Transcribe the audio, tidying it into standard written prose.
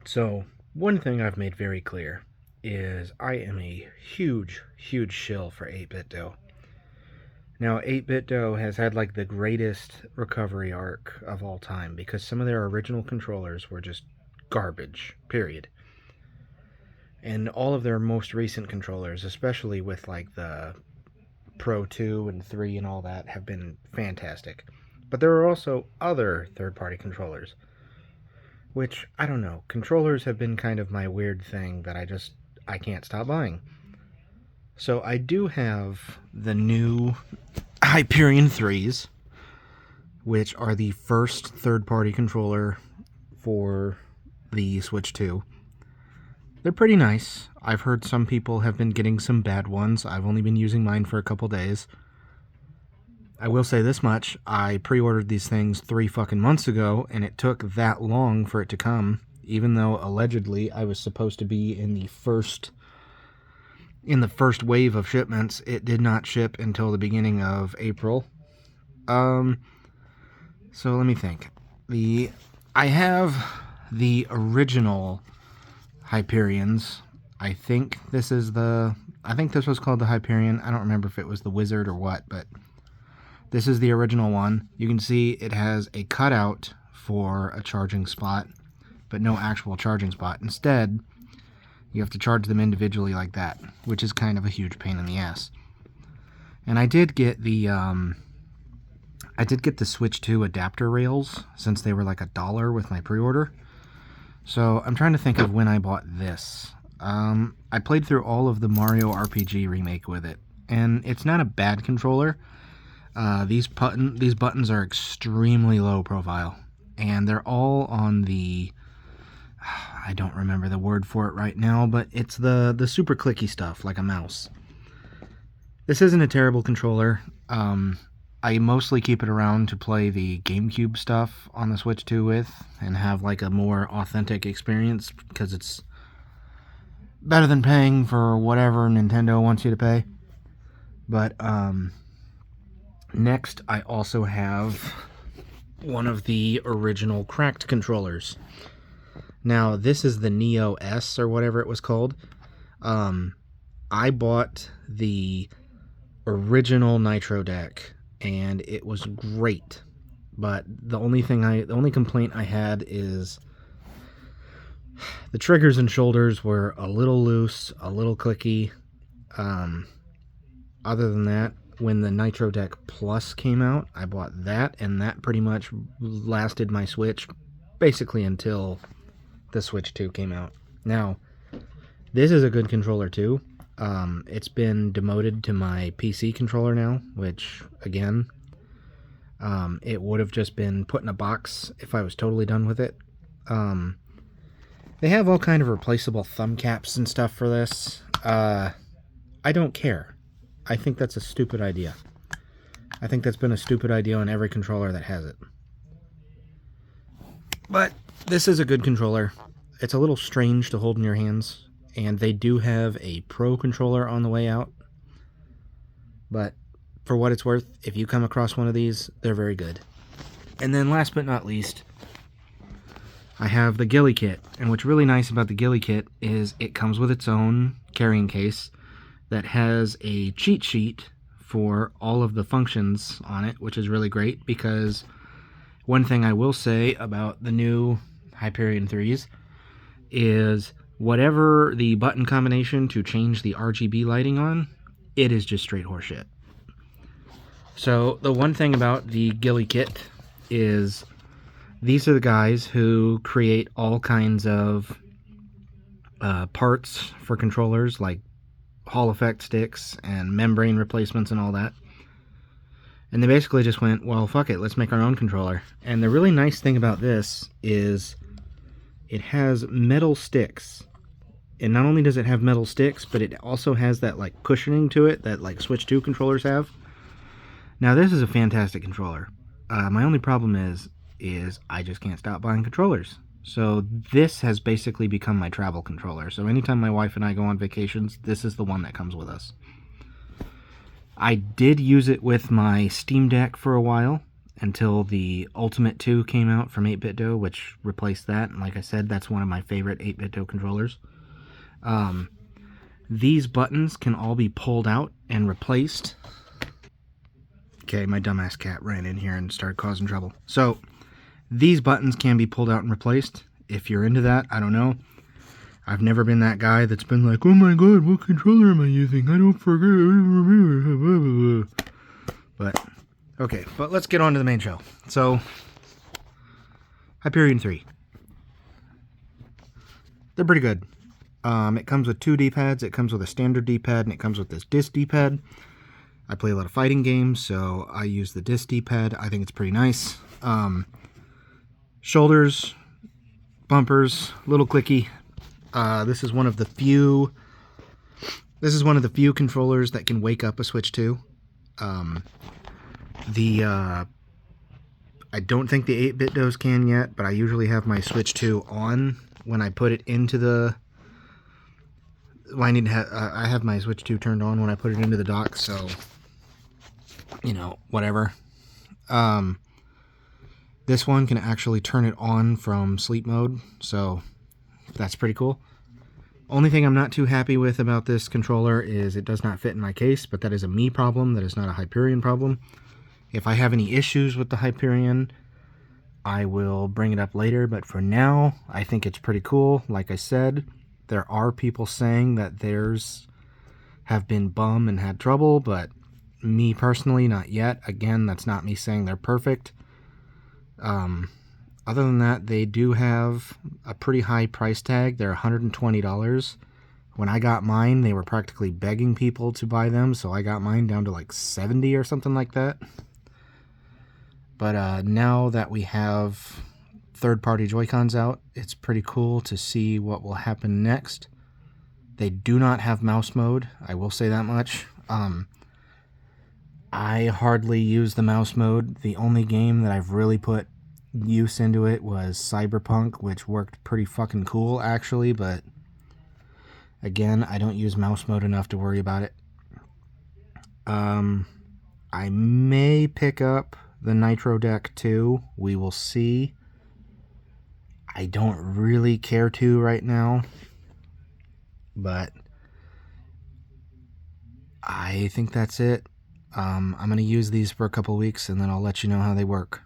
So, one thing I've made very clear is I am a huge, huge shill for 8-bit dough. Now, 8-bit dough has had like the greatest recovery arc of all time because some of their original controllers were just garbage, period. And all of their most recent controllers, especially with like the Pro 2 and 3 and all that, have been fantastic. But there are also other third-party controllers, which, I don't know, controllers have been kind of my weird thing that I can't stop buying. So I do have the new Hyperion 3s, which are the first third-party controller for the Switch 2. They're pretty nice. I've heard some people have been getting some bad ones. I've only been using mine for a couple days. I will say this much, I pre-ordered these things 3 fucking months ago, and it took that long for it to come, even though allegedly I was supposed to be in the first wave of shipments. It did not ship until the beginning of April. So let me think. I have the original Hyperions. I think this was called the Hyperion. I don't remember if it was the Wizard or what, but this is the original one. You can see it has a cutout for a charging spot, but no actual charging spot. Instead, you have to charge them individually like that, which is kind of a huge pain in the ass. And I did get the Switch 2 adapter rails since they were like $1 with my pre-order. So I'm trying to think of when I bought this. I played through all of the Mario RPG remake with it, and it's not a bad controller. These buttons are extremely low profile, and they're all on the, I don't remember the word for it right now, but it's the super clicky stuff, like a mouse. This isn't a terrible controller. I mostly keep it around to play the GameCube stuff on the Switch 2 with, and have like a more authentic experience, because it's better than paying for whatever Nintendo wants you to pay. But, next, I also have one of the original cracked controllers. Now, this is the Neo S, or whatever it was called. I bought the original Nitro deck, and it was great. But the only complaint I had is the triggers and shoulders were a little loose, a little clicky. Other than that, when the Nitro Deck Plus came out, I bought that, and that pretty much lasted my Switch basically until the Switch 2 came out. Now, this is a good controller too. It's been demoted to my PC controller now, which, again, it would have just been put in a box if I was totally done with it. They have all kind of replaceable thumb caps and stuff for this. I don't care. I think that's a stupid idea. I think that's been a stupid idea on every controller that has it. But this is a good controller. It's a little strange to hold in your hands, and they do have a Pro controller on the way out. But for what it's worth, if you come across one of these, they're very good. And then last but not least, I have the Ghillie kit. And what's really nice about the Ghillie kit is it comes with its own carrying case that has a cheat sheet for all of the functions on it, which is really great, because one thing I will say about the new Hyperion 3s is whatever the button combination to change the RGB lighting on, it is just straight horseshit. So the one thing about the Ghillie kit is these are the guys who create all kinds of parts for controllers, like Hall effect sticks and membrane replacements and all that. And they basically just went, well, fuck it, let's make our own controller. And the really nice thing about this is it has metal sticks. And not only does it have metal sticks, but it also has that like cushioning to it that like Switch 2 controllers have. Now, this is a fantastic controller. My only problem is I just can't stop buying controllers. So this has basically become my travel controller. So anytime my wife and I go on vacations, this is the one that comes with us. I did use it with my Steam Deck for a while, until the Ultimate 2 came out from 8BitDo, which replaced that. And like I said, that's one of my favorite 8BitDo controllers. These buttons can all be pulled out and replaced. Okay, my dumbass cat ran in here and started causing trouble. So, these buttons can be pulled out and replaced. If you're into that, I don't know. I've never been that guy that's been like, oh my god, what controller am I using? I don't forget. But, okay, but let's get on to the main show. So, Hyperion 3. They're pretty good. It comes with 2 D-pads, it comes with a standard D-pad, and it comes with this disc D-pad. I play a lot of fighting games, so I use the disc D-pad. I think it's pretty nice. Shoulders, bumpers, little clicky. This is one of the few controllers that can wake up a Switch 2. I don't think the 8BitDos can yet, but I usually have my Switch 2 on when I put it into the... I have my Switch 2 turned on when I put it into the dock, so, you know, whatever. This one can actually turn it on from sleep mode, so that's pretty cool. Only thing I'm not too happy with about this controller is it does not fit in my case, but that is a me problem, that is not a Hyperion problem. If I have any issues with the Hyperion, I will bring it up later, but for now, I think it's pretty cool. Like I said, there are people saying that theirs have been bum and had trouble, but me personally, not yet. Again, that's not me saying they're perfect. Other than that, they do have a pretty high price tag. They're $120. When I got mine, they were practically begging people to buy them, so I got mine down to like $70 or something like that. But now that we have third-party Joy-Cons out, it's pretty cool to see what will happen next. They do not have mouse mode, I will say that much. I hardly use the mouse mode. The only game that I've really put use into it was Cyberpunk, which worked pretty fucking cool, actually, but again, I don't use mouse mode enough to worry about it. I may pick up the Nitro deck too. We will see. I don't really care to right now, but I think that's it. I'm going to use these for a couple weeks and then I'll let you know how they work.